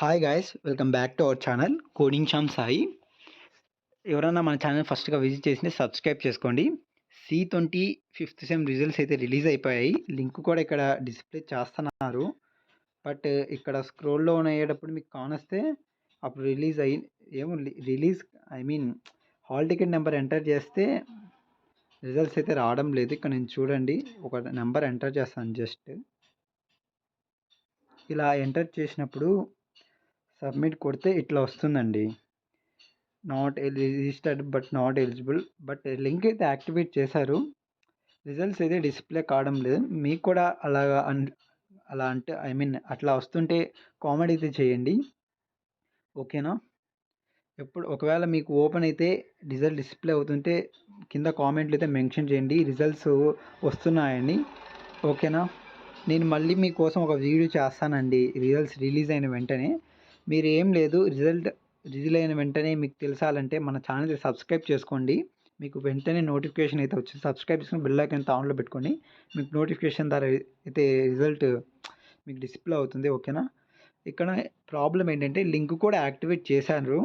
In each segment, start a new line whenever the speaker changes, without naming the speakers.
Hi guys welcome back to our channel coding Shyam Sai. ఎవరైనా మన channel ఫస్ట్గా విజిట్ చేసి సబ్స్క్రైబ్ చేసుకోండి. C20 ఫిఫ్త్ సెమ్ రిజల్ట్స్ అయితే రిలీజ్ అయిపోయాయి. లింక్ కూడా ఇక్కడ డిస్ప్లే చేస్తున్నారు. బట్ ఇక్కడ స్క్రోల్ డౌన్ అయ్యేటప్పుడు మీకు కానొస్తే అప్పుడు రిలీజ్ అయ్యి ఏమో release I mean hall ticket number enter చేస్తే రిజల్ట్స్ అయితే రావడం లేదు. ఇక్కడ నేను చూడండి ఒక నెంబర్ ఎంటర్ చేస్తాను. జస్ట్ ఇలా ఎంటర్ చేసినప్పుడు సబ్మిట్ కొడితే ఇట్లా వస్తుందండి. Not registered but not eligible. But link అయితే యాక్టివేట్ చేశారు. రిజల్ట్స్ అయితే డిస్ప్లే కావడం లేదు. మీకు కూడా అలా అంటే ఐ మీన్ అట్లా వస్తుంటే కామెంట్ అయితే చేయండి, ఓకేనా? ఒకవేళ మీకు ఓపెన్ అయితే రిజల్ట్ డిస్ప్లే అవుతుంటే కింద కామెంట్లు అయితే మెన్షన్ చేయండి, రిజల్ట్స్ వస్తున్నాయండి, ఓకేనా? నేను మళ్ళీ మీకోసం ఒక వీడియో చేస్తానండి రిజల్ట్స్ రిలీజ్ అయిన వెంటనే. మీరు ఏం లేదు, రిలీజ్ అయిన వెంటనే మీకు తెలిసాలంటే మన ఛానల్ని సబ్స్క్రైబ్ చేసుకోండి. మీకు వెంటనే నోటిఫికేషన్ అయితే వచ్చింది. సబ్స్క్రైబ్ చేసుకుని బెల్ ఐకాన్ ఆన్లో పెట్టుకోండి. మీకు నోటిఫికేషన్ ద్వారా అయితే రిజల్ట్ మీకు డిస్ప్లే అవుతుంది, ఓకేనా? ఇక్కడ ప్రాబ్లం ఏంటంటే లింక్ కూడా యాక్టివేట్ చేశారు,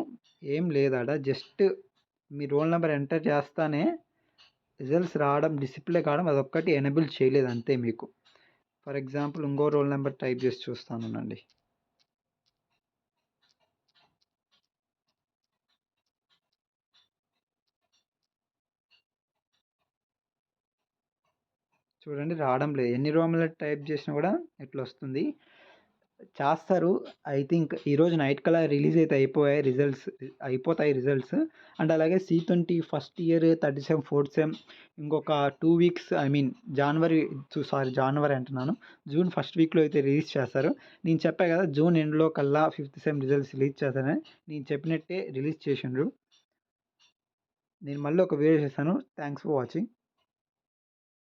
ఏం లేదాడ. జస్ట్ మీ రోల్ నెంబర్ ఎంటర్ చేస్తానే రిజల్ట్స్ రావడం, డిస్ప్లే కావడం, అదొక్కటి ఎనేబుల్ చేయలేదు అంతే మీకు. ఫర్ ఎగ్జాంపుల్ ఇంకో రోల్ నెంబర్ టైప్ చేసి చూస్తానండి. చూడండి రావడం లేదు. ఎన్ని రోమ్లో టైప్ చేసినా కూడా ఇట్లా వస్తుంది. చేస్తారు. ఐ థింక్ ఈరోజు నైట్ కల్లా రిలీజ్ అయితే అయిపోతాయి రిజల్ట్స్. అండ్ అలాగే C20 first year 37 fourth sem ఇంకొక 2 వీక్స్ ఐ మీన్ జనవరి అంటున్నాను, జూన్ ఫస్ట్ వీక్లో అయితే రిలీజ్ చేస్తారు. నేను చెప్పాను కదా జూన్ ఎండ్లో కల్లా ఫిఫ్త్ సెమ్ రిజల్ట్స్ రిలీజ్ చేస్తారని. నేను చెప్పినట్టే రిలీజ్ చేసిండ్రు. నేను మళ్ళీ ఒక వీడియో చేస్తాను. Thanks for watching.